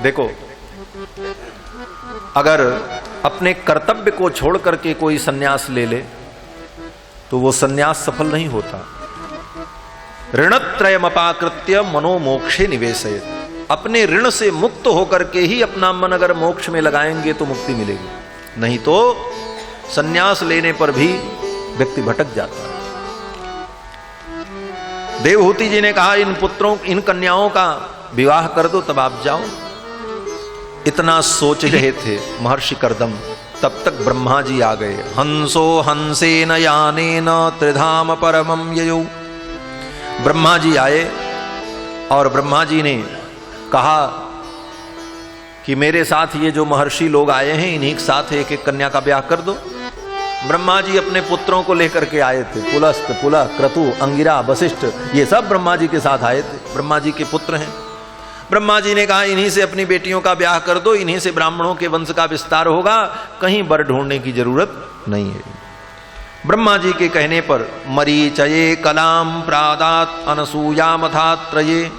देखो, अगर अपने कर्तव्य को छोड़ करके कोई सन्यास ले ले तो वो सन्यास सफल नहीं होता। ऋणत्रयमपाकृत्य मनोमोक्षे निवेशयेत्। अपने ऋण से मुक्त होकर के ही अपना मन अगर मोक्ष में लगाएंगे तो मुक्ति मिलेगी, नहीं तो सन्यास लेने पर भी व्यक्ति भटक जाता है। देवहूति जी ने कहा, इन पुत्रों, इन कन्याओं का विवाह कर दो तब आप जाओ। इतना सोच रहे थे महर्षि कर्दम, तब तक ब्रह्मा जी आ गए। हंसो हंसेन यानेन त्रिधाम परमं ययौ। ब्रह्मा जी आए और ब्रह्मा जी ने कहा कि मेरे साथ ये जो महर्षि लोग आए हैं, इन्हीं के साथ एक एक कन्या का ब्याह कर दो। ब्रह्मा जी अपने पुत्रों को लेकर के आए थे, पुलस्त, पुलह, क्रतु, अंगिरा, वशिष्ठ, ये सब ब्रह्मा जी के साथ आए थे, ब्रह्मा जी के पुत्र हैं। ब्रह्मा जी ने कहा, इन्हीं से अपनी बेटियों का ब्याह कर दो, इन्हीं से ब्राह्मणों के वंश का विस्तार होगा, कहीं वर ढूंढने की जरूरत नहीं है। ब्रह्मा जी के कहने पर मरीचये कलाम प्रादात अनसूयामथात्रये।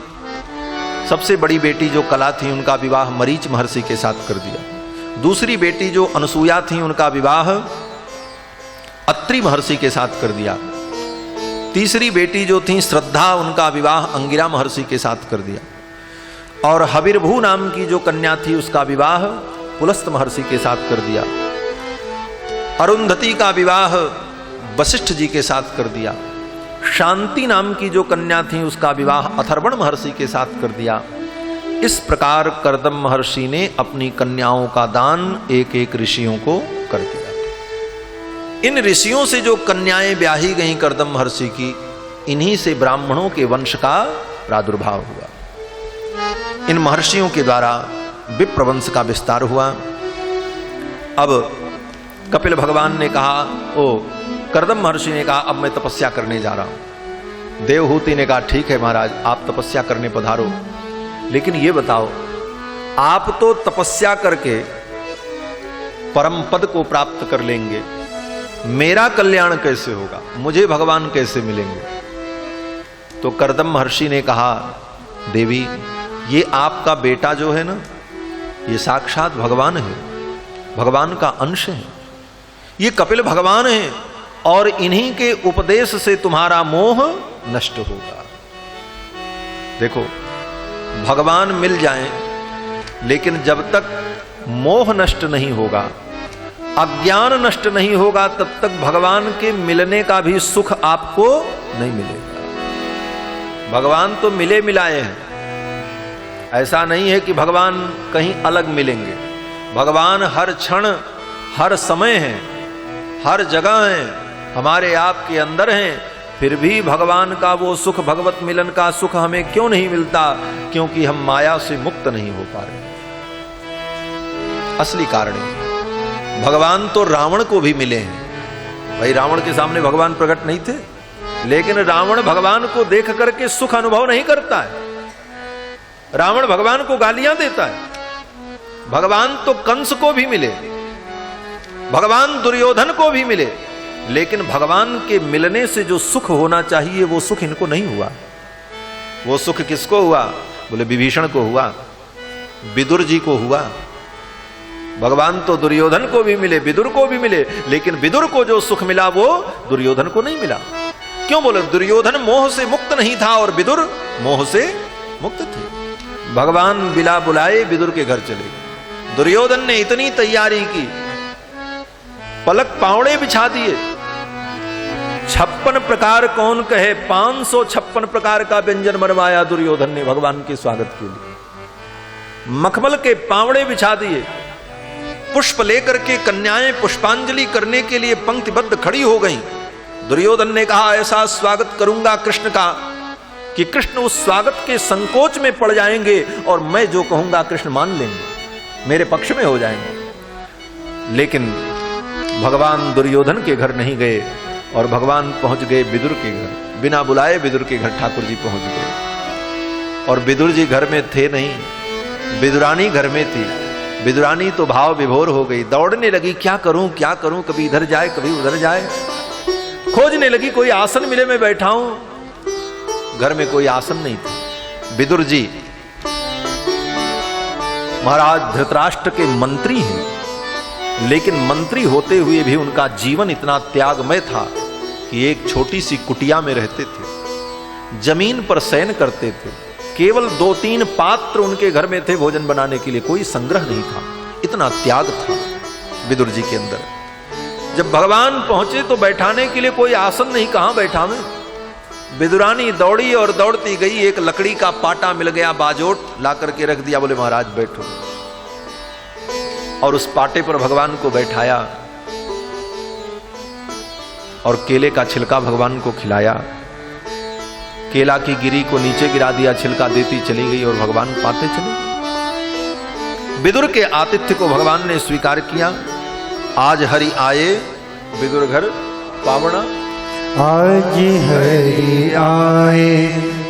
सबसे बड़ी बेटी जो कला थी उनका विवाह मरीच महर्षि के साथ कर दिया। दूसरी बेटी जो अनसूया थी उनका विवाह अत्रि महर्षि के साथ कर दिया। तीसरी बेटी जो थी श्रद्धा, उनका विवाह अंगिरा महर्षि के साथ कर दिया। और हविर्भू नाम की जो कन्या थी उसका विवाह पुलस्त महर्षि के साथ कर दिया। अरुंधति का विवाह वशिष्ठ जी के साथ कर दिया। शांति नाम की जो कन्या थी उसका विवाह अथर्वण महर्षि के साथ कर दिया। इस प्रकार कर्दम महर्षि ने अपनी कन्याओं का दान एक एक ऋषियों को कर दिया। इन ऋषियों से जो कन्याएं ब्याही गईं कर्दम महर्षि की, इन्हीं से ब्राह्मणों के वंश का प्रादुर्भाव हुआ। इन महर्षियों के द्वारा विप्रवंश का विस्तार हुआ। अब कपिल भगवान ने कहा, कर्दम महर्षि ने कहा, अब मैं तपस्या करने जा रहा हूं। देवहूति ने कहा, ठीक है महाराज, आप तपस्या करने पधारो, लेकिन ये बताओ, आप तो तपस्या करके परम पद को प्राप्त कर लेंगे, मेरा कल्याण कैसे होगा, मुझे भगवान कैसे मिलेंगे? तो कर्दम महर्षि ने कहा, देवी, ये आपका बेटा जो है ना, ये साक्षात भगवान है, भगवान का अंश है, ये कपिल भगवान है, और इन्हीं के उपदेश से तुम्हारा मोह नष्ट होगा। देखो, भगवान मिल जाएं, लेकिन जब तक मोह नष्ट नहीं होगा, अज्ञान नष्ट नहीं होगा, तब तक भगवान के मिलने का भी सुख आपको नहीं मिलेगा। भगवान तो मिले मिलाए हैं, ऐसा नहीं है कि भगवान कहीं अलग मिलेंगे। भगवान हर क्षण हर समय है, हर जगह है, हमारे आपके अंदर हैं। फिर भी भगवान का वो सुख, भगवत मिलन का सुख हमें क्यों नहीं मिलता? क्योंकि हम माया से मुक्त नहीं हो पा रहे। असली कारण है, भगवान तो रावण को भी मिले हैं। भाई, रावण के सामने भगवान प्रकट नहीं थे, लेकिन रावण भगवान को देख करके सुख अनुभव नहीं करता है। रावण भगवान को गालियां देता है। भगवान तो कंस को भी मिले, भगवान दुर्योधन को भी मिले, लेकिन भगवान के मिलने से जो सुख होना चाहिए वो सुख इनको नहीं हुआ। वो सुख किसको हुआ? बोले विभीषण को हुआ, विदुर जी को हुआ। भगवान तो दुर्योधन को भी मिले, विदुर को भी मिले, लेकिन विदुर को जो सुख मिला वो दुर्योधन को नहीं मिला। क्यों? बोले दुर्योधन मोह से मुक्त नहीं था और विदुर मोह से मुक्त थे। भगवान बिला बुलाए विदुर के घर चले गए। दुर्योधन ने इतनी तैयारी की, पलक पावड़े बिछा दिए, 56 प्रकार कौन कहे, 556 प्रकार का व्यंजन बनवाया दुर्योधन ने भगवान के स्वागत के लिए। मखमल के पावड़े बिछा दिए, पुष्प लेकर के कन्याएं पुष्पांजलि करने के लिए पंक्तिबद्ध खड़ी हो गईं। दुर्योधन ने कहा, ऐसा स्वागत करूंगा कृष्ण का कि कृष्ण उस स्वागत के संकोच में पड़ जाएंगे और मैं जो कहूंगा कृष्ण मान लेंगे, मेरे पक्ष में हो जाएंगे। लेकिन भगवान दुर्योधन के घर नहीं गए और भगवान पहुंच गए विदुर के घर। बिना बुलाए विदुर के घर ठाकुर जी पहुंच गए। और विदुर जी घर में थे नहीं, विदुरानी घर में थी। विदुरानी तो भाव विभोर हो गई, दौड़ने लगी, क्या करूं क्या करूं, कभी इधर जाए कभी उधर जाए, खोजने लगी कोई आसन मिले मैं बैठा हूं। घर में कोई आसन नहीं था। विदुर जी महाराज धृतराष्ट्र के मंत्री हैं, लेकिन मंत्री होते हुए भी उनका जीवन इतना त्यागमय था कि एक छोटी सी कुटिया में रहते थे, जमीन पर शयन करते थे, केवल 2-3 पात्र उनके घर में थे भोजन बनाने के लिए, कोई संग्रह नहीं था, इतना त्याग था विदुर जी के अंदर। जब भगवान पहुंचे तो बैठाने के लिए कोई आसन नहीं, कहां बैठा मैं। विदुरानी दौड़ी और दौड़ती गई, एक लकड़ी का पाटा मिल गया बाजोट, ला करके रख दिया, बोले महाराज बैठो। और उस पाटे पर भगवान को बैठाया और केले का छिलका भगवान को खिलाया। केला की गिरी को नीचे गिरा दिया, छिलका देती चली गई और भगवान पाते चले गए। विदुर के आतिथ्य को भगवान ने स्वीकार किया। आज हरि आए विदुर घर पावना, आज हरि आए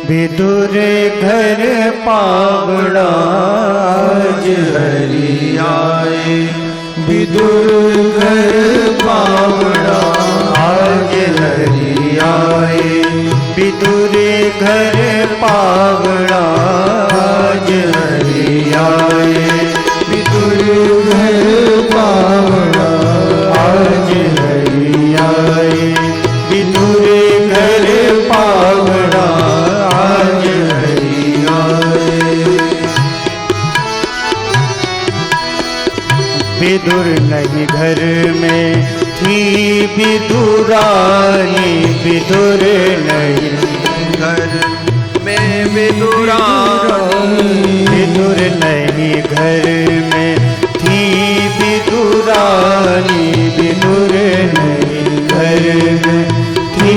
विदुर घर पावना, आज हरि आए विदुर घर पावना, आज हरि आए विदुर घर पावना, आज हरि आए विदुर घर पावना, आज हरि आए विदुर घर पावना, आज हरि आए। विदुर नहीं घर में थी विदुरानी, विदुर नहीं घर में विदुरानी, विदुर नहीं घर में थी विदुरानी, विदुर नहीं घर में थी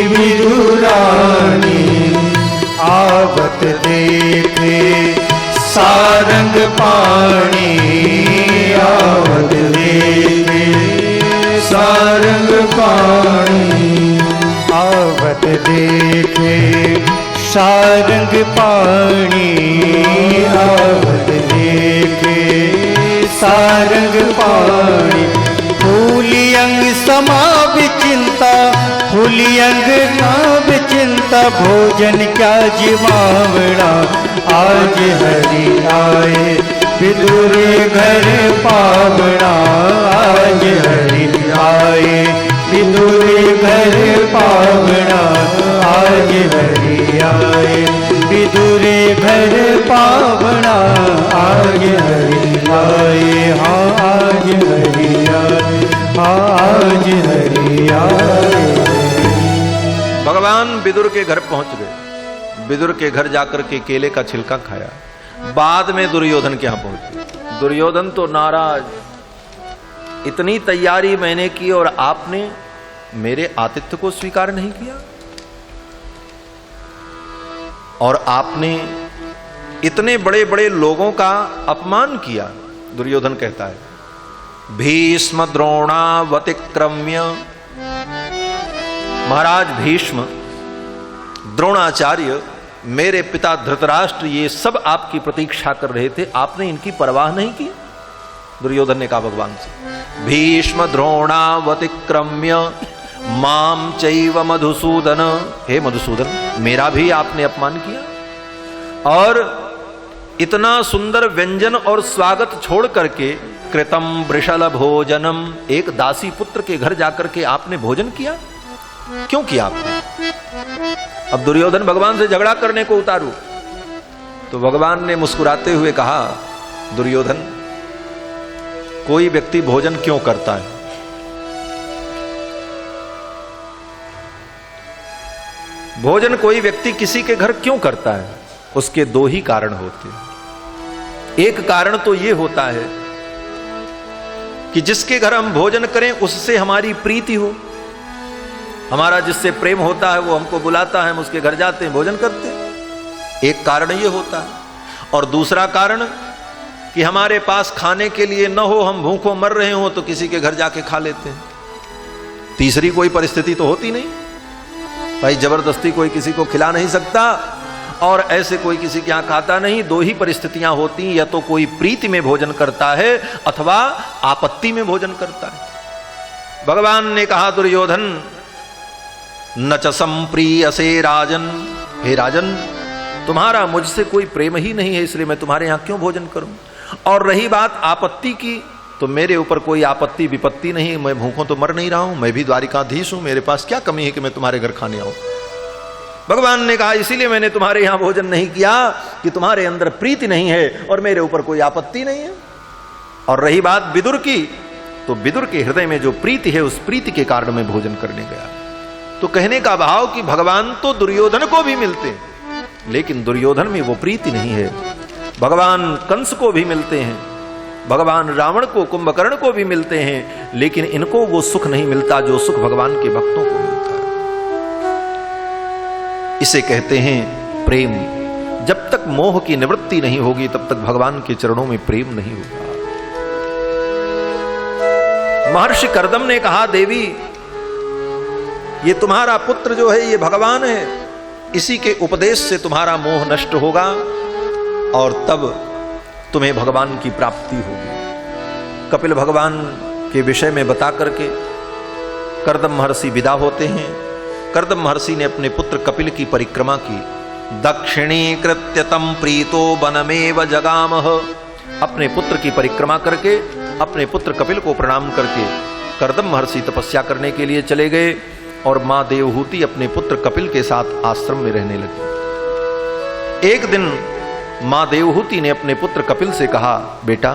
विदुरानी। आवत देखे सारंग पाणी, आवत देखे सारंग पाणी, आवत देखे सारंग पाणी, आवत देखे सारंग पाणी। फूली अंग समा विचिंता, फूली अंग ना विचिंता, भोजन क्या जीवावड़ा, आज हरि आए विदुर घर पावना, आज हरि आए विदुर घर पावना, आज हरि आए विदुर घर पावना, आज हरि आए, हाँ आज हरि आए, हाँ आज हरि आए। भगवान विदुर के घर पहुंच गए। विदुर के घर जाकर के केले का छिलका खाया। बाद में दुर्योधन के यहां पहुंचे। दुर्योधन तो नाराज, इतनी तैयारी मैंने की और आपने मेरे आतिथ्य को स्वीकार नहीं किया, और आपने इतने बड़े बड़े लोगों का अपमान किया। दुर्योधन कहता है, भीष्म द्रोणावतिक्रम्य, महाराज भीष्म, द्रोणाचार्य, मेरे पिता धृतराष्ट्र, ये सब आपकी प्रतीक्षा कर रहे थे, आपने इनकी परवाह नहीं की। दुर्योधन ने कहा भगवान से, भीष्म द्रोणावतिक्रम्य माम चैव मधुसूदन, हे मधुसूदन, मेरा भी आपने अपमान किया, और इतना सुंदर व्यंजन और स्वागत छोड़ करके कृतम वृषल भोजनम, एक दासी पुत्र के घर जाकर के आपने भोजन किया, क्यों किया आपने? अब दुर्योधन भगवान से झगड़ा करने को उतारू, तो भगवान ने मुस्कुराते हुए कहा, दुर्योधन, कोई व्यक्ति भोजन क्यों करता है? भोजन कोई व्यक्ति किसी के घर क्यों करता है? उसके दो ही कारण होते हैं। एक कारण तो यह होता है कि जिसके घर हम भोजन करें उससे हमारी प्रीति हो, हमारा जिससे प्रेम होता है वो हमको बुलाता है, हम उसके घर जाते हैं, भोजन करते हैं। एक कारण ये होता है। और दूसरा कारण कि हमारे पास खाने के लिए न हो, हम भूखों मर रहे हो तो किसी के घर जाके खा लेते हैं। तीसरी कोई परिस्थिति तो होती नहीं भाई, जबरदस्ती कोई किसी को खिला नहीं सकता और ऐसे कोई किसी के यहां खाता नहीं। दो ही परिस्थितियां होती, या तो कोई प्रीति में भोजन करता है अथवा आपत्ति में भोजन करता है। भगवान ने कहा, दुर्योधन, न च संप्रीयसे राजन, हे राजन, तुम्हारा मुझसे कोई प्रेम ही नहीं है, इसलिए मैं तुम्हारे यहां क्यों भोजन करूं? और रही बात आपत्ति की, तो मेरे ऊपर कोई आपत्ति विपत्ति नहीं, मैं भूखों तो मर नहीं रहा हूं, मैं भी द्वारिकाधीश हूं, मेरे पास क्या कमी है कि मैं तुम्हारे घर खाने आऊं। भगवान ने कहा इसीलिए मैंने तुम्हारे यहां भोजन नहीं किया कि तुम्हारे अंदर प्रीति नहीं है और मेरे ऊपर कोई आपत्ति नहीं है। और रही बात विदुर की, तो विदुर के हृदय में जो प्रीति है उस प्रीति के कारण मैं भोजन करने गया। तो कहने का भाव कि भगवान तो दुर्योधन को भी मिलते हैं, लेकिन दुर्योधन में वो प्रीति नहीं है। भगवान कंस को भी मिलते हैं, भगवान रावण को, कुंभकर्ण को भी मिलते हैं, लेकिन इनको वो सुख नहीं मिलता जो सुख भगवान के भक्तों को मिलता है। इसे कहते हैं प्रेम। जब तक मोह की निवृत्ति नहीं होगी तब तक भगवान के चरणों में प्रेम नहीं होगा। महर्षि कर्दम ने कहा देवी ये तुम्हारा पुत्र जो है ये भगवान है, इसी के उपदेश से तुम्हारा मोह नष्ट होगा और तब तुम्हें भगवान की प्राप्ति होगी। कपिल भगवान के विषय में बता करके कर्दम महर्षि विदा होते हैं। कर्दम महर्षि ने अपने पुत्र कपिल की परिक्रमा की। दक्षिणीकृत्य तम प्रीतो वनमेव जगामह। अपने पुत्र की परिक्रमा करके अपने पुत्र कपिल को प्रणाम करके कर्दम महर्षि तपस्या करने के लिए चले गए और मां देवहूति अपने पुत्र कपिल के साथ आश्रम में रहने लगी। एक दिन मां देवहूति ने अपने पुत्र कपिल से कहा, बेटा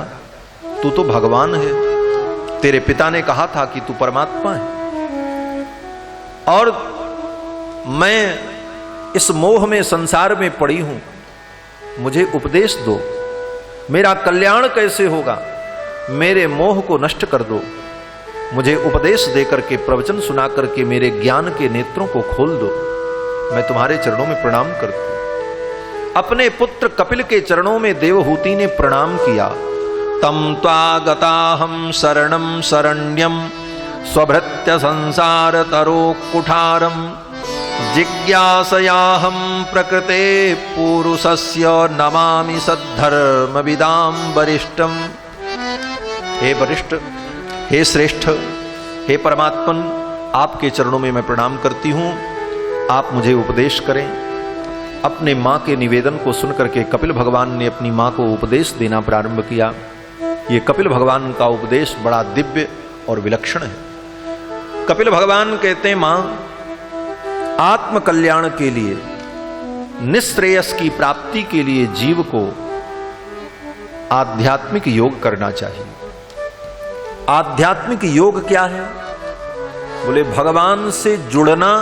तू तो भगवान है, तेरे पिता ने कहा था कि तू परमात्मा है, और मैं इस मोह में संसार में पड़ी हूं, मुझे उपदेश दो, मेरा कल्याण कैसे होगा, मेरे मोह को नष्ट कर दो, मुझे उपदेश देकर के प्रवचन सुना करके मेरे ज्ञान के नेत्रों को खोल दो, मैं तुम्हारे चरणों में प्रणाम करती हूं। अपने पुत्र कपिल के चरणों में देवहूति ने प्रणाम किया। तम त्वागताहं शरणं शरण्यं स्वभृत्य संसार तरो कुठारम जिज्ञासयाहं प्रकृते पुरुषस्य नमामि सद्धर्मविदां वरिष्ठम। हे वरिष्ठ, हे श्रेष्ठ, हे परमात्मन, आपके चरणों में मैं प्रणाम करती हूं, आप मुझे उपदेश करें। अपने मां के निवेदन को सुनकर के कपिल भगवान ने अपनी मां को उपदेश देना प्रारंभ किया। ये कपिल भगवान का उपदेश बड़ा दिव्य और विलक्षण है। कपिल भगवान कहते हैं, मां आत्म कल्याण के लिए, निश्रेयस की प्राप्ति के लिए जीव को आध्यात्मिक योग करना चाहिए। आध्यात्मिक योग क्या है? बोले भगवान से जुड़ना,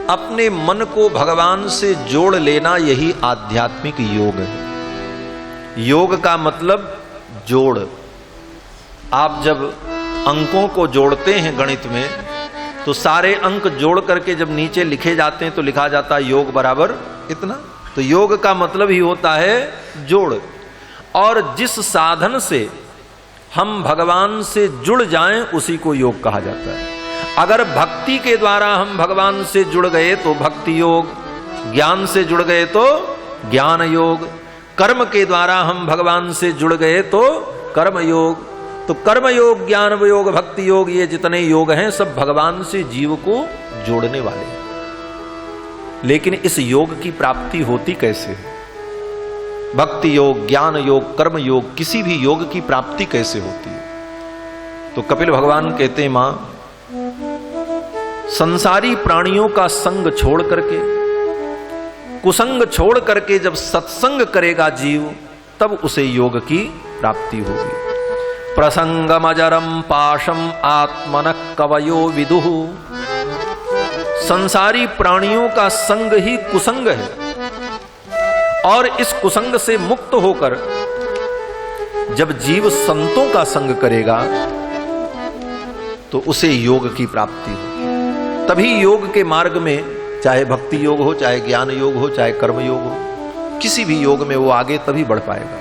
अपने मन को भगवान से जोड़ लेना, यही आध्यात्मिक योग है। योग का मतलब जोड़। आप जब अंकों को जोड़ते हैं गणित में, तो सारे अंक जोड़ करके जब नीचे लिखे जाते हैं तो लिखा जाता है योग बराबर इतना। तो योग का मतलब ही होता है जोड़। और जिस साधन से हम भगवान से जुड़ जाएं उसी को योग कहा जाता है। अगर भक्ति के द्वारा हम भगवान से जुड़ गए तो भक्ति योग, ज्ञान से जुड़ गए तो ज्ञान योग, कर्म के द्वारा हम भगवान से जुड़ गए तो कर्म योग। तो कर्म योग, ज्ञान योग, भक्ति योग, ये जितने योग हैं सब भगवान से जीव को जोड़ने वाले हैं। लेकिन इस योग की प्राप्ति होती कैसे? भक्ति योग, ज्ञान योग, कर्म योग, किसी भी योग की प्राप्ति कैसे होती है? तो कपिल भगवान कहते हैं, मां संसारी प्राणियों का संग छोड़ करके, कुसंग छोड़ करके जब सत्संग करेगा जीव, तब उसे योग की प्राप्ति होगी। प्रसंगमजरम पाशम आत्मनः कवयो विदुः। संसारी प्राणियों का संग ही कुसंग है, और इस कुसंग से मुक्त होकर जब जीव संतों का संग करेगा तो उसे योग की प्राप्ति हो। तभी योग के मार्ग में, चाहे भक्ति योग हो, चाहे ज्ञान योग हो, चाहे कर्म योग हो, किसी भी योग में वो आगे तभी बढ़ पाएगा।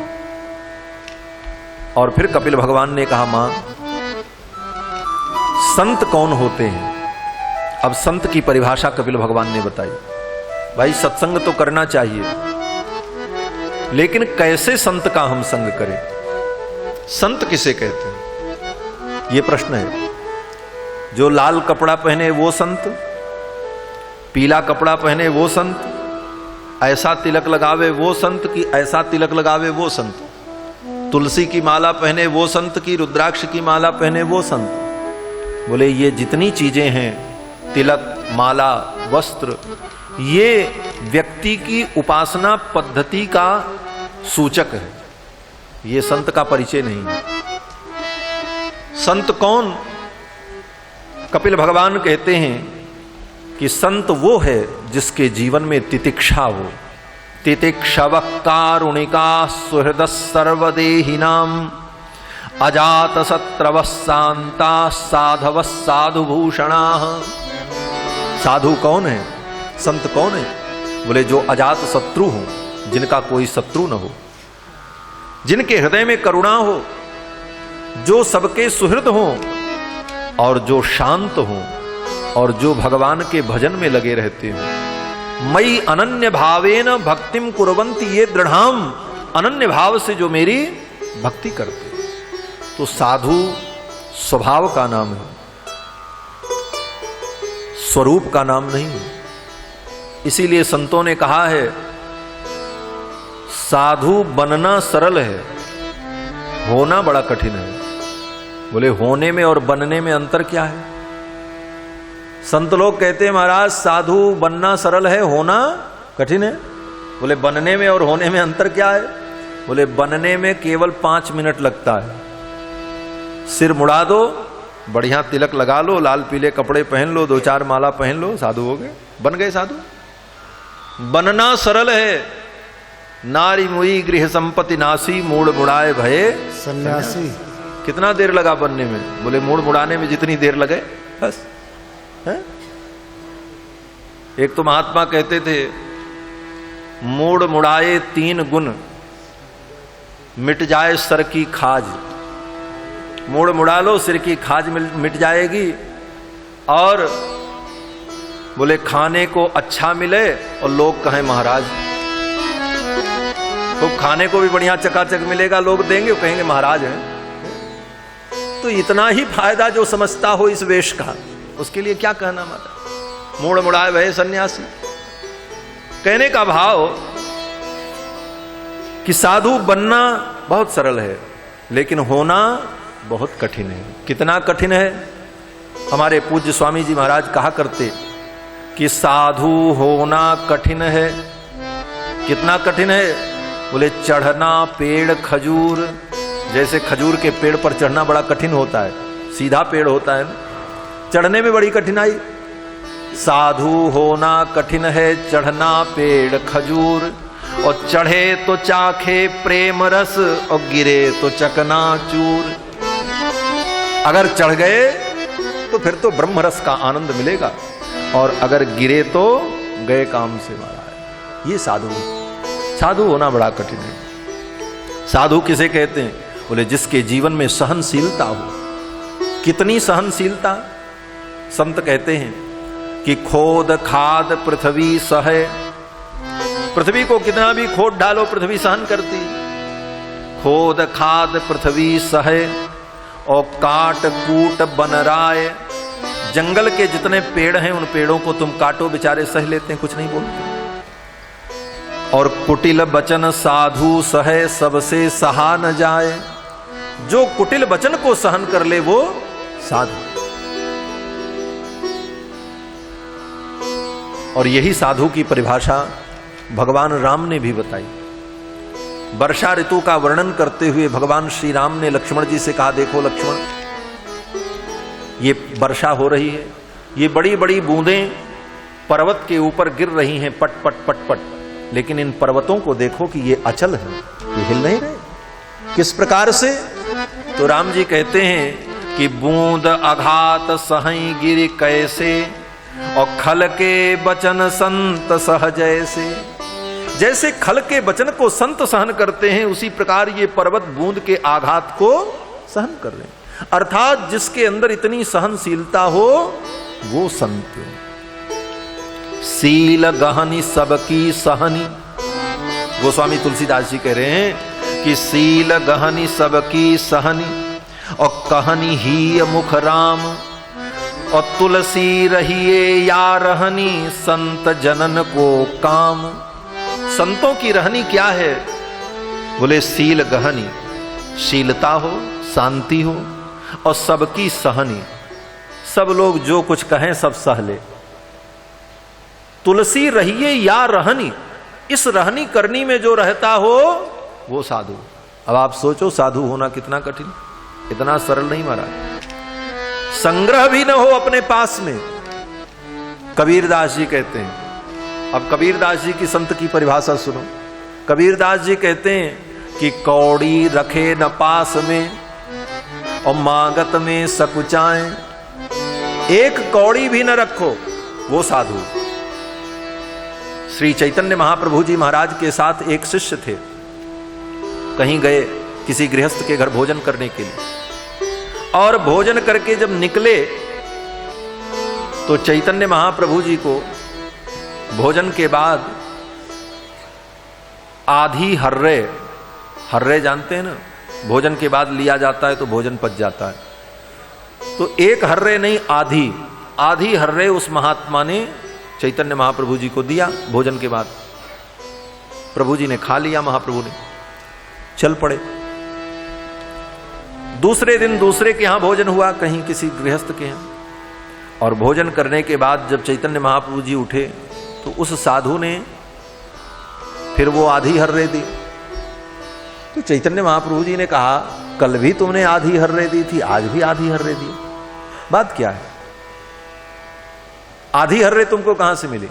और फिर कपिल भगवान ने कहा, मां संत कौन होते हैं? अब संत की परिभाषा कपिल भगवान ने बताई। भाई सत्संग तो करना चाहिए, लेकिन कैसे संत का हम संग करें? संत किसे कहते हैं, यह प्रश्न है। जो लाल कपड़ा पहने वो संत, पीला कपड़ा पहने वो संत, ऐसा तिलक लगावे वो संत, कि ऐसा तिलक लगावे वो संत? तुलसी की माला पहने वो संत की रुद्राक्ष की माला पहने वो संत। बोले ये जितनी चीजें हैं, तिलक, माला, वस्त्र, ये व्यक्ति की उपासना पद्धति का सूचक है, ये संत का परिचय नहीं है। संत कौन? कपिल भगवान कहते हैं कि संत वो है जिसके जीवन में तितिक्षा हो। तितिक्षव कारुणिका सुहृद सर्वदेहिनाम अजात शत्रव शांता साधव साधुभूषणा। साधु कौन है? संत कौन है? बोले जो अजात शत्रु हो, जिनका कोई शत्रु न हो, जिनके हृदय में करुणा हो, जो सबके सुहृद हो और जो शांत हो और जो भगवान के भजन में लगे रहते हो। मई अनन्य भावेन भक्तिम कुर्वन्ति ये दृढ़ाम, अनन्य भाव से जो मेरी भक्ति करते। तो साधु स्वभाव का नाम है, स्वरूप का नाम नहीं है। इसीलिए संतों ने कहा है साधु बनना सरल है, होना बड़ा कठिन है। बोले होने में और बनने में अंतर क्या है? संत लोग कहते हैं महाराज साधु बनना सरल है, होना कठिन है। बोले बनने में और होने में अंतर क्या है? बोले बनने में केवल 5 मिनट लगता है। सिर मुड़ा दो, बढ़िया तिलक लगा लो, लाल पीले कपड़े पहन लो, 2-4 माला पहन लो, साधु हो गए, बन गए साधु। बनना सरल है। नारी मुई गृह संपत्ति नासी मूड मुड़ाए भये सन्यासी। कितना देर लगा बनने में? बोले मूड मुड़ाने में जितनी देर लगे बस है? एक तो महात्मा कहते थे मूड मुड़ाए 3 गुण मिट जाए सर की खाज। मूड मुड़ा लो, सिर की खाज मिट जाएगी, और बोले खाने को अच्छा मिले और लोग कहें महाराज। तो खाने को भी बढ़िया चकाचक मिलेगा, लोग देंगे, कहेंगे महाराज हैं। तो इतना ही फायदा जो समझता हो इस वेश का, उसके लिए क्या कहना माता। मूड मुड़ाए भये सन्यासी। कहने का भाव कि साधु बनना बहुत सरल है, लेकिन होना बहुत कठिन है। कितना कठिन है? हमारे पूज्य स्वामी जी महाराज कहा करते कि साधु होना कठिन है। कितना कठिन है? बोले चढ़ना पेड़ खजूर, जैसे खजूर के पेड़ पर चढ़ना बड़ा कठिन होता है, सीधा पेड़ होता है ना, चढ़ने में बड़ी कठिनाई। साधु होना कठिन है, चढ़ना पेड़ खजूर, और चढ़े तो चाखे प्रेम रस और गिरे तो चकनाचूर। अगर चढ़ गए तो फिर तो ब्रह्म रस का आनंद मिलेगा, और अगर गिरे तो गए काम से महाराज। ये साधु होना बड़ा कठिन है। साधु किसे कहते हैं? बोले जिसके जीवन में सहनशीलता हो। कितनी सहनशीलता? संत कहते हैं कि खोद खाद पृथ्वी सहे। पृथ्वी को कितना भी खोद डालो, पृथ्वी सहन करती। खोद खाद पृथ्वी सहे और काट कूट बनराय। जंगल के जितने पेड़ हैं उन पेड़ों को तुम काटो, बेचारे सह लेते हैं, कुछ नहीं बोलते। और कुटिल बचन साधु सहे सबसे सहा न जाए। जो कुटिल वचन को सहन कर ले वो साधु। और यही साधु की परिभाषा भगवान राम ने भी बताई। वर्षा ऋतु का वर्णन करते हुए भगवान श्री राम ने लक्ष्मण जी से कहा, देखो लक्ष्मण, ये वर्षा हो रही है, ये बड़ी बड़ी बूंदें पर्वत के ऊपर गिर रही हैं, पट पट पट पट, लेकिन इन पर्वतों को देखो कि ये अचल है, ये हिल नहीं रहे। किस प्रकार से? तो राम जी कहते हैं कि बूंद अघात सहई गिर कैसे, और खल के बचन संत सह जैसे। जैसे खल के वचन को संत सहन करते हैं, उसी प्रकार ये पर्वत बूंद के आघात को सहन कर रहे हैं। अर्थात जिसके अंदर इतनी सहनशीलता हो वो संत। सील गहनी सबकी सहनी। गोस्वामी तुलसीदास जी कह रहे हैं कि सील गहनी सबकी सहनी, और कहनी ही मुख राम, और तुलसी रहिए या रहनी संत जनन को काम। संतों की रहनी क्या है? बोले सील गहनी। शीलता हो, शांति हो और सबकी सहनी, सब लोग जो कुछ कहें सब सह ले। तुलसी रहिए या रहनी, इस रहनी करनी में जो रहता हो वो साधु। अब आप सोचो साधु होना कितना कठिन, इतना सरल नहीं महाराज। संग्रह भी न हो अपने पास में। कबीरदास जी कहते हैं, अब कबीरदास जी की संत की परिभाषा सुनो। कबीरदास जी कहते हैं कि कौड़ी रखे न पास में और मांगत में सकुचाएं। एक कौड़ी भी न रखो, वो साधु। श्री चैतन्य महाप्रभु जी महाराज के साथ एक शिष्य थे, कहीं गए किसी गृहस्थ के घर भोजन करने के लिए, और भोजन करके जब निकले तो चैतन्य महाप्रभु जी को भोजन के बाद आधी हर्रे, हर्रे जानते हैं ना, भोजन के बाद लिया जाता है तो भोजन पच जाता है, तो एक हर्रे नहीं आधी हर्रे उस महात्मा ने चैतन्य महाप्रभु जी को दिया। भोजन के बाद प्रभु जी ने खा लिया, महाप्रभु ने चल पड़े। दूसरे दिन दूसरे के यहां भोजन हुआ, कहीं किसी गृहस्थ के यहां, और भोजन करने के बाद जब चैतन्य महाप्रभु जी उठे तो उस साधु ने फिर वो आधी हर्रे दी। तो चैतन्य महाप्रभु जी ने कहा, कल भी तुमने आधी हर्रे दी थी, आज भी आधी हर्रे दी, बात क्या है? आधी हर्रे तुमको कहां से मिली?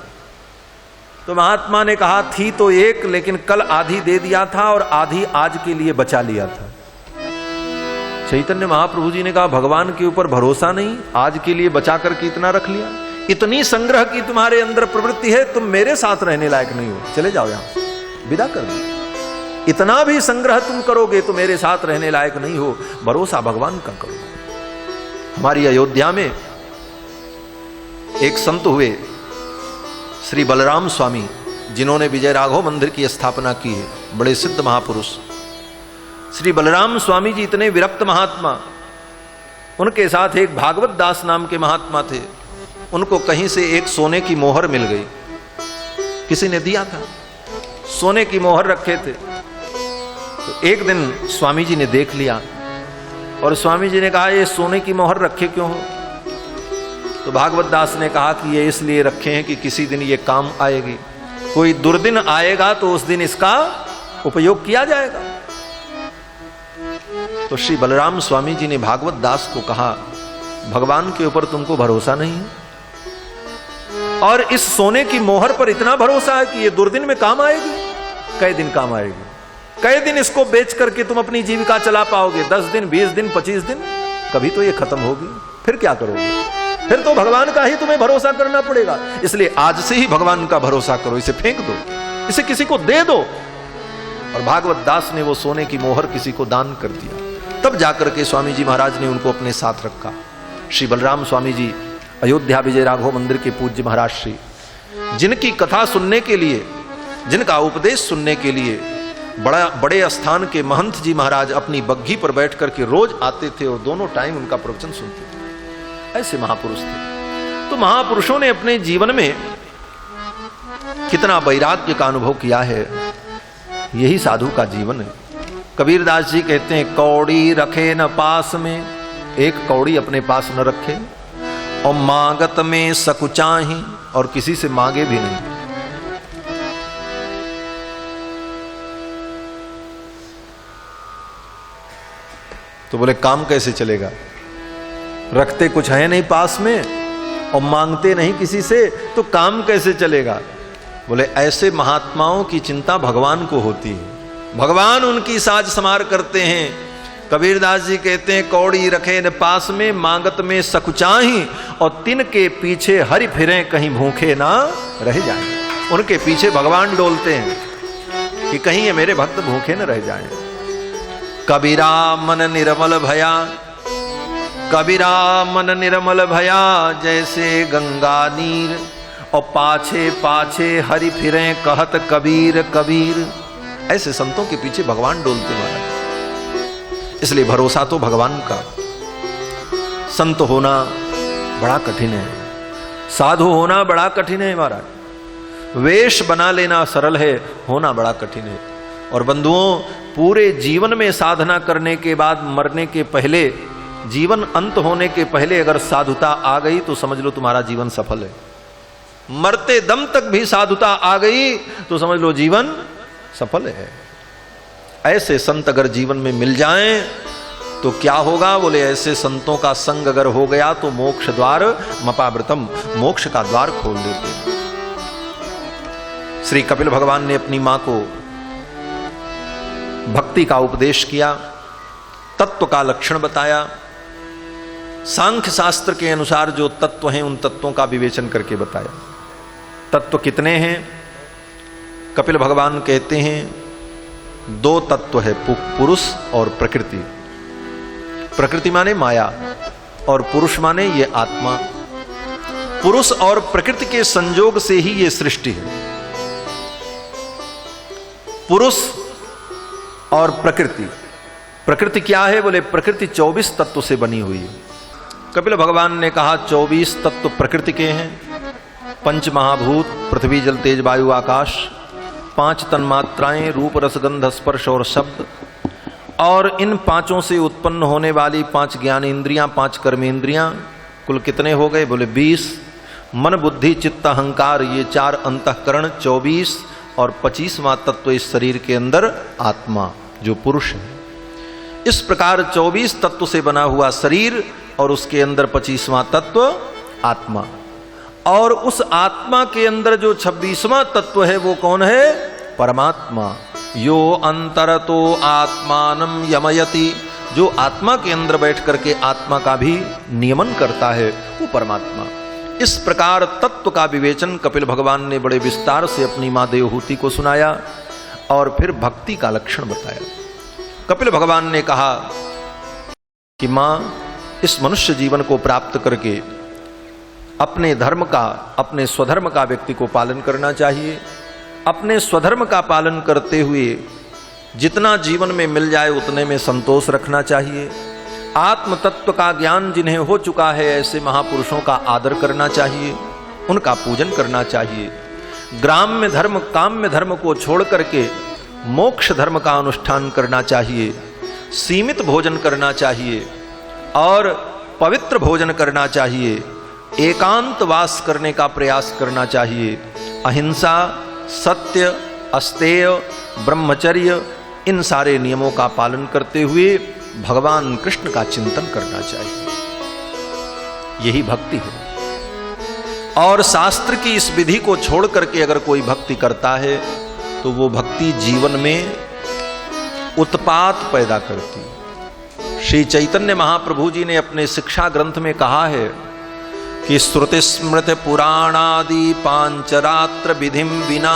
तो महात्मा ने कहा, थी तो एक, लेकिन कल आधी दे दिया था और आधी आज के लिए बचा लिया था। चैतन्य महाप्रभु जी ने कहा, भगवान के ऊपर भरोसा नहीं, आज के लिए बचा करके इतना रख लिया? इतनी संग्रह की तुम्हारे अंदर प्रवृत्ति है, तुम मेरे साथ रहने लायक नहीं हो, चले जाओ यहां से, विदा कर दो। इतना भी संग्रह तुम करोगे तो मेरे साथ रहने लायक नहीं हो, भरोसा भगवान का करो। हमारी अयोध्या में एक संत हुए श्री बलराम स्वामी, जिन्होंने विजय राघव मंदिर की स्थापना की है, बड़े सिद्ध महापुरुष। श्री बलराम स्वामी जी इतने विरक्त महात्मा, उनके साथ एक भागवत दास नाम के महात्मा थे। उनको कहीं से एक सोने की मोहर मिल गई, किसी ने दिया था, सोने की मोहर रखे थे। तो एक दिन स्वामी जी ने देख लिया और स्वामी जी ने कहा, ये सोने की मोहर रखे क्यों हो? तो भागवत दास ने कहा कि ये इसलिए रखे हैं कि किसी दिन ये काम आएगी, कोई दुर्दिन आएगा तो उस दिन इसका उपयोग किया जाएगा। तो श्री बलराम स्वामी जी ने भागवत दास को कहा, भगवान के ऊपर तुमको भरोसा नहीं है और इस सोने की मोहर पर इतना भरोसा है कि ये दुर्दिन में काम आएगी? कई दिन काम आएगी? कई दिन इसको बेच करके तुम अपनी जीविका चला पाओगे? 10 दिन, 20 दिन, 25 दिन, कभी तो ये खत्म होगी, फिर क्या करोगे? फिर तो भगवान का ही तुम्हें भरोसा करना पड़ेगा। इसलिए आज से ही भगवान का भरोसा करो, इसे फेंक दो, इसे किसी को दे दो। और भागवत दास ने वो सोने की मोहर किसी को दान कर दिया। तब जाकर के स्वामी जी महाराज ने उनको अपने साथ रखा। श्री बलराम स्वामी जी अयोध्या विजय राघव मंदिर के पूज्य महाराज श्री, जिनकी कथा सुनने के लिए, जिनका उपदेश सुनने के लिए बड़े स्थान के महंत जी महाराज अपनी बग्घी पर बैठ करके रोज आते थे और दोनों टाइम उनका प्रवचन सुनते थे। ऐसे महापुरुष थे। तो महापुरुषों ने अपने जीवन में कितना वैराग्य का अनुभव किया है, यही साधु का जीवन है। कबीरदास जी कहते हैं, कौड़ी रखे न पास में, एक कौड़ी अपने पास न रखे, और मांगत में सकुचाही, और किसी से मांगे भी नहीं। तो बोले काम कैसे चलेगा? रखते कुछ है नहीं पास में और मांगते नहीं किसी से, तो काम कैसे चलेगा? बोले ऐसे महात्माओं की चिंता भगवान को होती है, भगवान उनकी साज समार करते हैं। कबीरदास जी कहते हैं, कौड़ी रखे न पास में, मांगत में सकुचाही, और तिन के पीछे हरि फिरे, कहीं भूखे ना रह जाएं। उनके पीछे भगवान डोलते हैं कि कहीं ये मेरे भक्त भूखे न रह जाएं। कबीरा मन निर्मल भया, कबीरा मन निर्मल भया, जैसे गंगा नीर, और पाछे पाछे हरि फिरे, कहत कबीर कबीर। ऐसे संतों के पीछे भगवान डोलते महाराज। इसलिए भरोसा तो भगवान का। संत होना बड़ा कठिन है, साधु होना बड़ा कठिन है महाराज। वेश बना लेना सरल है, होना बड़ा कठिन है। और बंधुओं, पूरे जीवन में साधना करने के बाद मरने के पहले, जीवन अंत होने के पहले अगर साधुता आ गई तो समझ लो तुम्हारा जीवन सफल है। मरते दम तक भी साधुता आ गई तो समझ लो जीवन सफल है। ऐसे संत अगर जीवन में मिल जाएं तो क्या होगा? बोले ऐसे संतों का संग अगर हो गया तो मोक्ष द्वार मपावृतम, मोक्ष का द्वार खोल देते हैं। श्री कपिल भगवान ने अपनी मां को भक्ति का उपदेश किया, तत्व का लक्षण बताया, सांख्य शास्त्र के अनुसार जो तत्व हैं उन तत्वों का विवेचन करके बताया। तत्व कितने हैं? कपिल भगवान कहते हैं 2 तत्व है, पुरुष और प्रकृति। प्रकृति माने माया और पुरुष माने ये आत्मा। पुरुष और प्रकृति के संयोग से ही ये सृष्टि है। पुरुष और प्रकृति, प्रकृति क्या है? बोले प्रकृति 24 तत्व से बनी हुई है। कपिल भगवान ने कहा 24 तत्व प्रकृति के हैं, 5 महाभूत पृथ्वी जल तेज वायु आकाश, 5 तन्मात्राएं रूप रस गंध स्पर्श और शब्द, और इन 5 से उत्पन्न होने वाली 5 ज्ञान इंद्रियां, 5 कर्मेंद्रियां, कुल कितने हो गए? बोले 20। मन बुद्धि चित्त अहंकार, ये 4 अंतःकरण 24, और 25वां तत्व इस शरीर के अंदर आत्मा जो पुरुष है। इस प्रकार 24 तत्व से बना हुआ शरीर और उसके अंदर 25वां तत्व आत्मा, और उस आत्मा के अंदर जो 26वां तत्व है वो कौन है? परमात्मा। यो अंतरतो आत्मानं यमयति, जो आत्मा के अंदर बैठ करके आत्मा का भी नियमन करता है वो परमात्मा। इस प्रकार तत्व का विवेचन कपिल भगवान ने बड़े विस्तार से अपनी मां देवहूति को सुनाया और फिर भक्ति का लक्षण बताया। कपिल भगवान ने कहा कि मां, इस मनुष्य जीवन को प्राप्त करके अपने धर्म का, अपने स्वधर्म का व्यक्ति को पालन करना चाहिए। अपने स्वधर्म का पालन करते हुए जितना जीवन में मिल जाए उतने में संतोष रखना चाहिए। आत्म तत्व का ज्ञान जिन्हें हो चुका है ऐसे महापुरुषों का आदर करना चाहिए, उनका पूजन करना चाहिए। ग्राम्य धर्म काम्य धर्म को छोड़ करके मोक्ष धर्म का अनुष्ठान करना चाहिए। सीमित भोजन करना चाहिए और पवित्र भोजन करना चाहिए। एकांत वास करने का प्रयास करना चाहिए। अहिंसा, सत्य, अस्तेय, ब्रह्मचर्य, इन सारे नियमों का पालन करते हुए भगवान कृष्ण का चिंतन करना चाहिए। यही भक्ति है। और शास्त्र की इस विधि को छोड़ करके अगर कोई भक्ति करता है तो वो भक्ति जीवन में उत्पात पैदा करती है। श्री चैतन्य महाप्रभु जी ने अपने शिक्षा ग्रंथ में कहा है कि श्रुति स्मृति पुराणादि पांचरात्र विधिम बिना,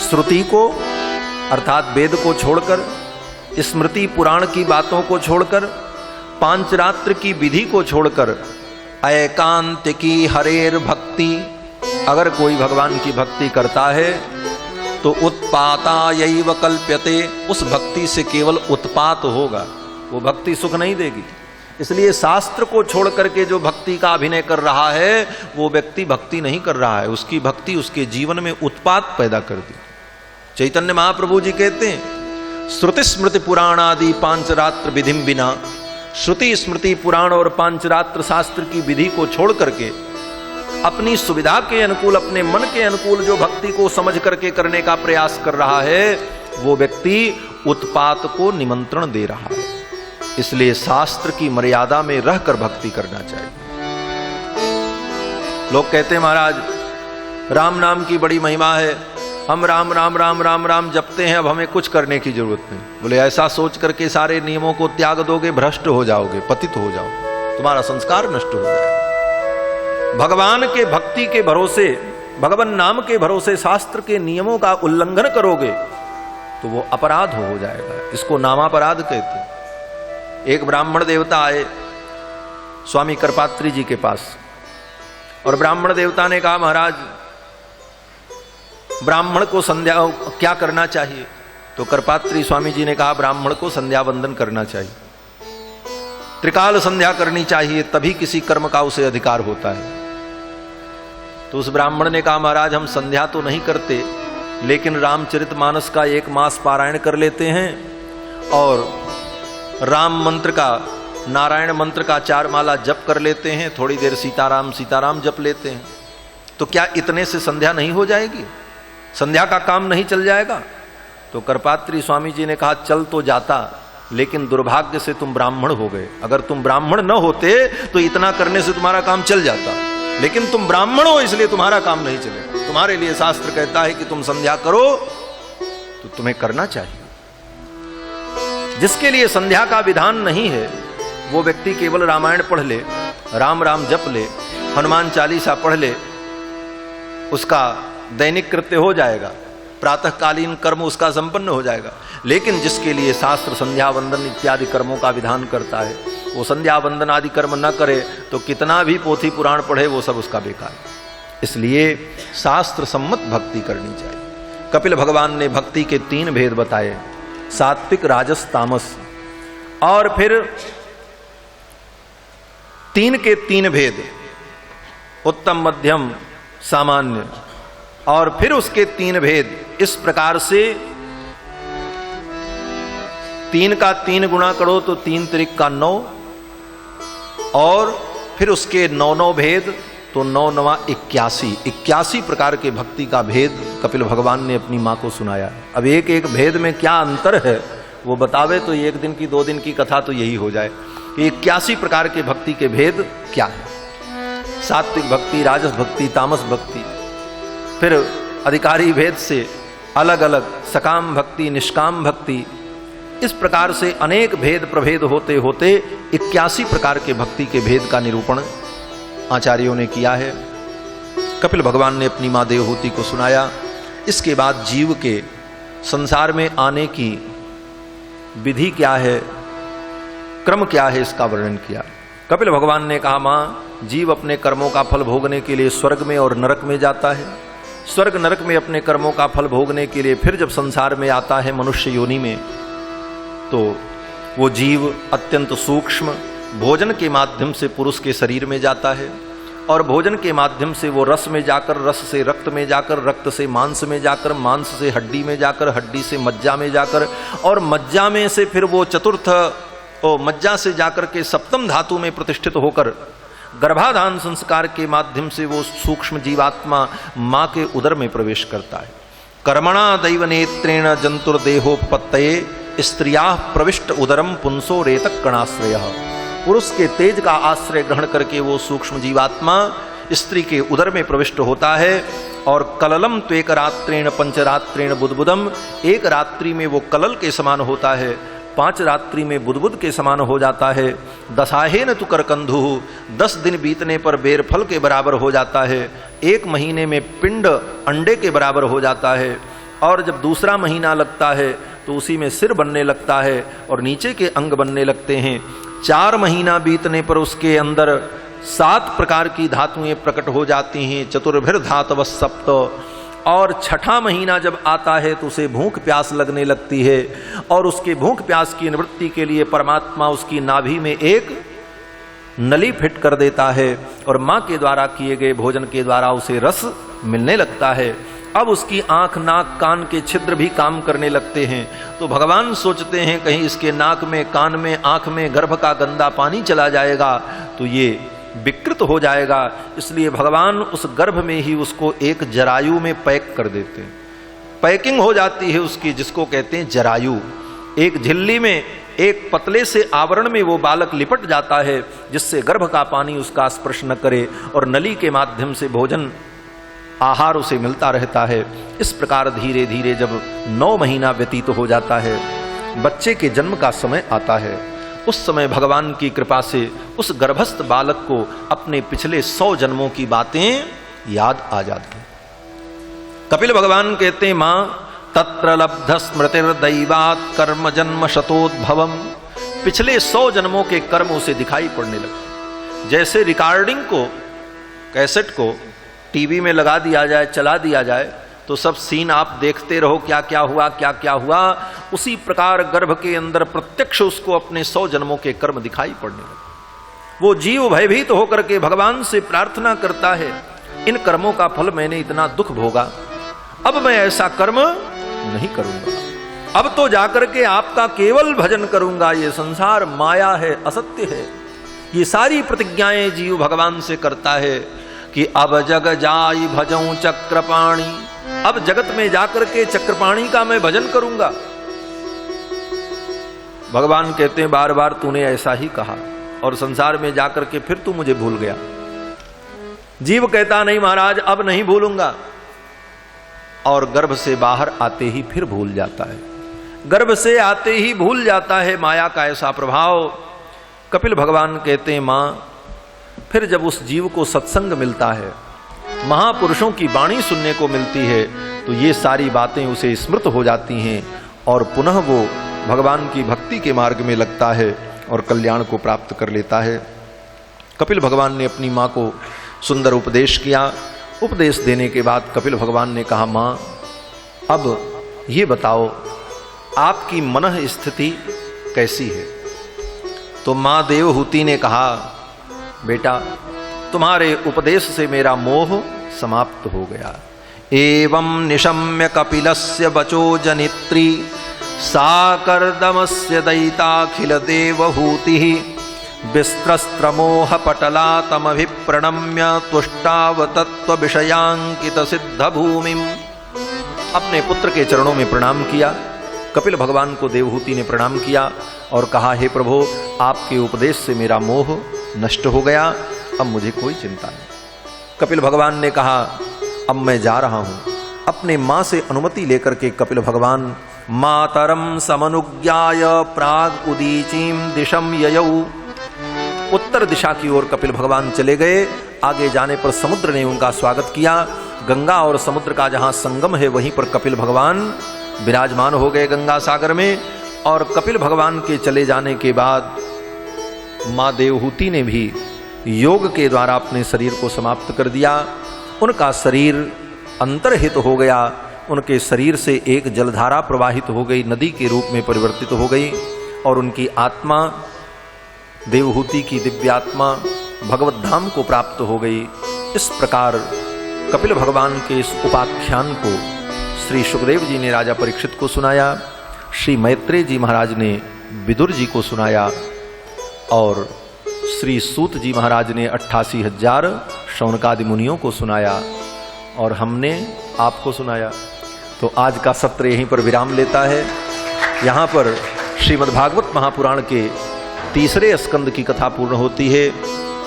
श्रुति को अर्थात वेद को छोड़कर, स्मृति पुराण की बातों को छोड़कर, पांचरात्र की विधि को छोड़कर, एकांत की हरेर भक्ति, अगर कोई भगवान की भक्ति करता है तो उत्पातायैव कल्प्यते, उस भक्ति से केवल उत्पात होगा, वो भक्ति सुख नहीं देगी। इसलिए शास्त्र को छोड़ करके जो भक्ति का अभिनय कर रहा है वो व्यक्ति भक्ति नहीं कर रहा है, उसकी भक्ति उसके जीवन में उत्पात पैदा कर दी। चैतन्य महाप्रभु जी कहते हैं श्रुति स्मृति पुराणादि पांचरात्र विधिम बिना, श्रुति स्मृति पुराण और पांचरात्र शास्त्र की विधि को छोड़ करके अपनी सुविधा के अनुकूल, अपने मन के अनुकूल जो भक्ति को समझ करके करने का प्रयास कर रहा है वो व्यक्ति उत्पात को निमंत्रण दे रहा है। इसलिए शास्त्र की मर्यादा में रहकर भक्ति करना चाहिए। लोग कहते हैं महाराज राम नाम की बड़ी महिमा है, हम राम राम राम राम राम जपते हैं, अब हमें कुछ करने की जरूरत नहीं। बोले ऐसा सोच करके सारे नियमों को त्याग दोगे, भ्रष्ट हो जाओगे, पतित हो जाओगे, तुम्हारा संस्कार नष्ट हो जाएगा। भगवान के भक्ति के भरोसे, भगवान नाम के भरोसे शास्त्र के नियमों का उल्लंघन करोगे तो वो अपराध हो जाएगा। इसको नामापराध कहते हैं। एक ब्राह्मण देवता आए स्वामी करपात्री जी के पास और ब्राह्मण देवता ने कहा महाराज ब्राह्मण को संध्या क्या करना चाहिए? तो करपात्री स्वामी जी ने कहा ब्राह्मण को संध्या वंदन करना चाहिए, त्रिकाल संध्या करनी चाहिए, तभी किसी कर्म का उसे अधिकार होता है। तो उस ब्राह्मण ने कहा महाराज हम संध्या तो नहीं करते लेकिन रामचरितमानस का 1 मास पारायण कर लेते हैं और राम मंत्र का, नारायण मंत्र का 4 माला जप कर लेते हैं, थोड़ी देर सीताराम सीताराम जप लेते हैं, तो क्या इतने से संध्या नहीं हो जाएगी? संध्या का काम नहीं चल जाएगा? तो करपात्री स्वामी जी ने कहा चल तो जाता, लेकिन दुर्भाग्य से तुम ब्राह्मण हो गए। अगर तुम ब्राह्मण न होते तो इतना करने से तुम्हारा काम चल जाता, लेकिन तुम ब्राह्मण हो इसलिए तुम्हारा काम नहीं चलेगा। तुम्हारे लिए शास्त्र कहता है कि तुम संध्या करो, तो तुम्हें करना चाहिए। जिसके लिए संध्या का विधान नहीं है वो व्यक्ति केवल रामायण पढ़ ले, राम राम जप ले, हनुमान चालीसा पढ़ ले, उसका दैनिक कृत्य हो जाएगा, प्रातःकालीन कर्म उसका संपन्न हो जाएगा। लेकिन जिसके लिए शास्त्र संध्या वंदन इत्यादि कर्मों का विधान करता है, वो संध्या वंदन आदि कर्म न करे तो कितना भी पोथी पुराण पढ़े वो सब उसका बेकार है। इसलिए शास्त्र सम्मत भक्ति करनी चाहिए। कपिल भगवान ने भक्ति के 3 भेद बताए, सात्विक, राजस, तामस, और फिर 3 के 3 भेद, उत्तम, मध्यम, सामान्य, और फिर उसके 3 भेद। इस प्रकार से 3 का 3 गुणा करो तो 3 त्रिक का 9, और फिर उसके 9 भेद, तो 9 9 81 प्रकार के भक्ति का भेद कपिल भगवान ने अपनी मां को सुनाया। अब एक एक भेद में क्या अंतर है वो बतावे तो 1 दिन की 2 दिन की कथा तो यही हो जाए कि 81 प्रकार के भक्ति के भेद क्या है। सात्विक भक्ति, राजस भक्ति, तामस भक्ति, फिर अधिकारी भेद से अलग अलग सकाम भक्ति, निष्काम भक्ति, इस प्रकार से अनेक भेद प्रभेद होते होते 81 प्रकार के भक्ति के भेद का निरूपण आचार्यों ने किया है। कपिल भगवान ने अपनी मां देवहूति को सुनाया। इसके बाद जीव के संसार में आने की विधि क्या है, क्रम क्या है, इसका वर्णन किया। कपिल भगवान ने कहा, मां, जीव अपने कर्मों का फल भोगने के लिए स्वर्ग में और नरक में जाता है। स्वर्ग नरक में अपने कर्मों का फल भोगने के लिए फिर जब संसार में आता है मनुष्य योनि में, तो वो जीव अत्यंत सूक्ष्म भोजन के माध्यम से पुरुष के शरीर में जाता है, और भोजन के माध्यम से वो रस में जाकर, रस से रक्त में जाकर, रक्त से मांस में जाकर, मांस से हड्डी में जाकर, हड्डी से मज्जा में जाकर, और मज्जा में से फिर वो चतुर्थ मज्जा से जाकर के सप्तम धातु में प्रतिष्ठित होकर गर्भाधान संस्कार के माध्यम से वो सूक्ष्म जीवात्मा मां के उदर में प्रवेश करता है। कर्मणा दैव नेत्रेण जंतुर्देहोपत्तये स्त्रिया प्रविष्ट उदरम पुंसो रेतक कणाश्रय। पुरुष के तेज का आश्रय ग्रहण करके वो सूक्ष्म जीवात्मा स्त्री के उदर में प्रविष्ट होता है, और कललम त्वेक रात्रेण पंचरात्रेण बुदबुदम, 1 रात्रि में वो कलल के समान होता है, 5 रात्रि में बुदबुद के समान हो जाता है। दशाहेन तु करकंधु, 10 दिन बीतने पर बेर फल के बराबर हो जाता है। 1 महीने में पिंड अंडे के बराबर हो जाता है, और जब दूसरा महीना लगता है तो उसी में सिर बनने लगता है और नीचे के अंग बनने लगते हैं। 4 महीना बीतने पर उसके अंदर 7 प्रकार की धातुएं प्रकट हो जाती हैं, चतुर्भिर धातव सप्त, और 6ठा महीना जब आता है तो उसे भूख प्यास लगने लगती है, और उसके भूख प्यास की निवृत्ति के लिए परमात्मा उसकी नाभि में एक नली फिट कर देता है, और मां के द्वारा किए गए भोजन के द्वारा उसे रस मिलने लगता है। अब उसकी आंख, नाक, कान के छिद्र भी काम करने लगते हैं। तो भगवान सोचते हैं कहीं इसके नाक में, कान में, आंख में गर्भ का गंदा पानी चला जाएगा तो ये विकृत हो जाएगा, इसलिए भगवान उस गर्भ में ही उसको एक जरायु में पैक कर देते हैं। पैकिंग हो जाती है उसकी, जिसको कहते हैं जरायु। एक झिल्ली में एक पतले से आवरण में वो बालक लिपट जाता है, जिससे गर्भ का पानी उसका स्पर्श न करे, और नली के माध्यम से भोजन आहार उसे मिलता रहता है। इस प्रकार धीरे धीरे जब 9 महीना व्यतीत हो जाता है, बच्चे के जन्म का समय आता है, उस समय भगवान की कृपा से उस गर्भस्थ बालक को अपने पिछले 100 जन्मों की बातें याद आ जाती हैं। कपिल भगवान कहते हैं, मां, तत्र लब्ध स्मृतिर्दैवात् कर्म जन्म शतोद्भवम। पिछले 100 जन्मों के कर्म उसे दिखाई पड़ने लगते। जैसे रिकॉर्डिंग को, कैसेट को टीवी में लगा दिया जाए, चला दिया जाए, तो सब सीन आप देखते रहो, क्या क्या हुआ, क्या क्या हुआ। उसी प्रकार गर्भ के अंदर प्रत्यक्ष उसको अपने 100 जन्मों के कर्म दिखाई पड़ने लगे। वो जीव भयभीत होकर के भगवान से प्रार्थना करता है, इन कर्मों का फल मैंने इतना दुख भोगा, अब मैं ऐसा कर्म नहीं करूंगा, अब तो जाकर के आपका केवल भजन करूंगा। ये संसार माया है, असत्य है। ये सारी प्रतिज्ञाएं जीव भगवान से करता है कि अब जग जाई भजऊं चक्रपाणी, अब जगत में जाकर के चक्रपाणी का मैं भजन करूंगा। भगवान कहते हैं बार बार तूने ऐसा ही कहा और संसार में जाकर के फिर तू मुझे भूल गया। जीव कहता नहीं महाराज अब नहीं भूलूंगा, और गर्भ से बाहर आते ही फिर भूल जाता है, गर्भ से आते ही भूल जाता है। माया का ऐसा प्रभाव। कपिल भगवान कहते हैं मां, फिर जब उस जीव को सत्संग मिलता है, महापुरुषों की वाणी सुनने को मिलती है, तो ये सारी बातें उसे स्मृत हो जाती हैं और पुनः वो भगवान की भक्ति के मार्ग में लगता है और कल्याण को प्राप्त कर लेता है। कपिल भगवान ने अपनी मां को सुंदर उपदेश किया। उपदेश देने के बाद कपिल भगवान ने कहा मां, अब ये बताओ आपकी मनः स्थिति कैसी है? तो मां देवहूति ने कहा बेटा तुम्हारे उपदेश से मेरा मोह समाप्त हो गया। एवं निशम्य कपिलस्य वचो जनित्री साकर्दमस्य दयिताखिल देवहूतिः विस्त्रस्त्रमोह पटला तमभिप्रणम्य तुष्टाव तत्व विषयांकित सिद्ध भूमिम। अपने पुत्र के चरणों में प्रणाम किया। कपिल भगवान को देवहूति ने प्रणाम किया और कहा हे प्रभु आपके उपदेश से मेरा मोह नष्ट हो गया, अब मुझे कोई चिंता नहीं। कपिल भगवान ने कहा अब मैं जा रहा हूं। अपने मां से अनुमति लेकर के कपिल भगवान मातरम समनुज्ञाय प्राग उदीचीम दिशम ययौ, उत्तर दिशा की ओर कपिल भगवान चले गए। आगे जाने पर समुद्र ने उनका स्वागत किया। गंगा और समुद्र का जहां संगम है वहीं पर कपिल भगवान विराजमान हो गए गंगा सागर में। और कपिल भगवान के चले जाने के बाद मां देवहूति ने भी योग के द्वारा अपने शरीर को समाप्त कर दिया। उनका शरीर अंतर्हित हो गया। उनके शरीर से एक जलधारा प्रवाहित हो गई, नदी के रूप में परिवर्तित हो गई और उनकी आत्मा देवहूति की दिव्यात्मा भगवत धाम को प्राप्त हो गई। इस प्रकार कपिल भगवान के इस उपाख्यान को श्री सुखदेव जी ने राजा परीक्षित को सुनाया, श्री मैत्रेय जी महाराज ने विदुर जी को सुनाया और श्री सूत जी महाराज ने 88,000 शौनकादि मुनियों को सुनाया और हमने आपको सुनाया। तो आज का सत्र यहीं पर विराम लेता है। यहाँ पर श्रीमद्भागवत महापुराण के तीसरे स्कंद की कथा पूर्ण होती है।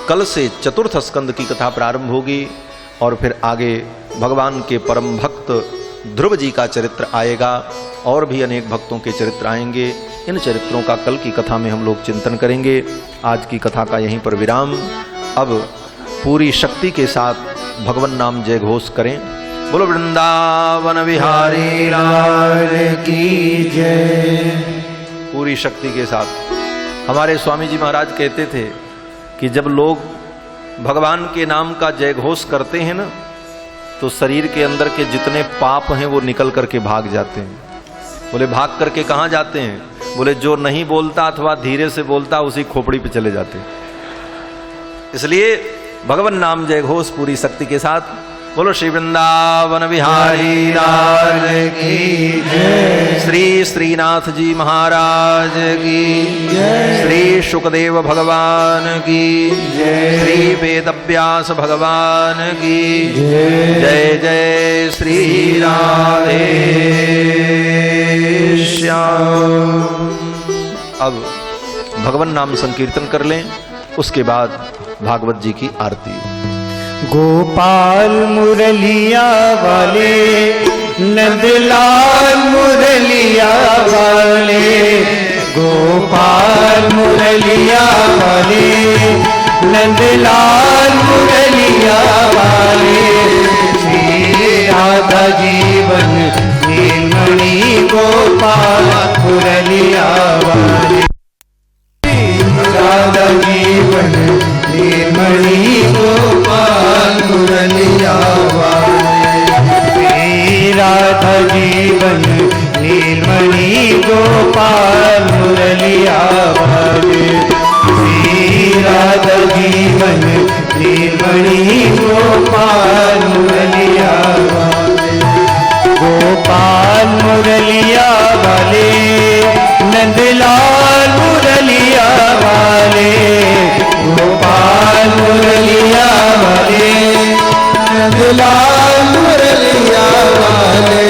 कल से चतुर्थ स्कंद की कथा प्रारंभ होगी और फिर आगे भगवान के परम भक्त ध्रुव जी का चरित्र आएगा और भी अनेक भक्तों के चरित्र आएंगे। इन चरित्रों का कल की कथा में हम लोग चिंतन करेंगे। आज की कथा का यहीं पर विराम। अब पूरी शक्ति के साथ भगवान नाम जय घोष करें। बोलो वृंदावन बिहारी लाल की जय। पूरी शक्ति के साथ। हमारे स्वामी जी महाराज कहते थे कि जब लोग भगवान के नाम का जय घोष करते हैं ना, तो शरीर के अंदर के जितने पाप हैं वो निकल करके भाग जाते हैं। बोले भाग करके कहाँ जाते हैं? बोले जो नहीं बोलता अथवा धीरे से बोलता उसी खोपड़ी पे चले जाते हैं। इसलिए भगवान नाम जय घोष पूरी शक्ति के साथ। बोलो श्री वृंदावन बिहारी लाल की जय। श्री श्रीनाथ जी महाराज की जय। श्री सुखदेव भगवान की जय। श्री वेदव्यास भगवान की जय। जय जय श्री राधे श्याम। अब भगवान नाम संकीर्तन कर लें, उसके बाद भागवत जी की आरती। गोपाल मुरलिया वाले, नंदलाल मुरलिया वाले, गोपाल मुरलिया वाले, नंदलाल मुरलिया वाले, श्री राधा जीवन नीलमणि गोपाल मुरलिया वाले, राधा जीवन नीलमणि गोपाल मुरलिया वाले, राधा जीवन नीलमणि गोपाल मुरलिया वाले, राधा जीवन नीलमणि गोपाल मुरलिया वाले। नंदलाल मुरलिया वाले, गोपाल मुरलिया वाले, नंदलाल मुरलिया वाले,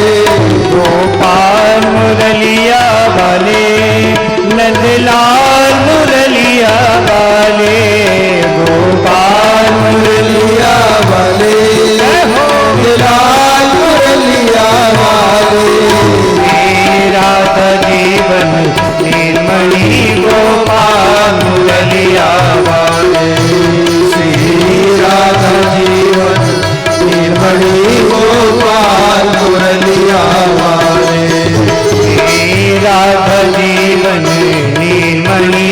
गोपाल मुरलिया वाले, नंदलाल मुरलिया वाले, गोपाल मुरलिया वाले, नंदलाल मुरलिया वाले। राधा जीवन नीलमणि गोपाल मुरलिया वाले, श्री राधा जीवन नीलमणि गोपाल मुरलिया वाले, राधा जीवन नीलमणि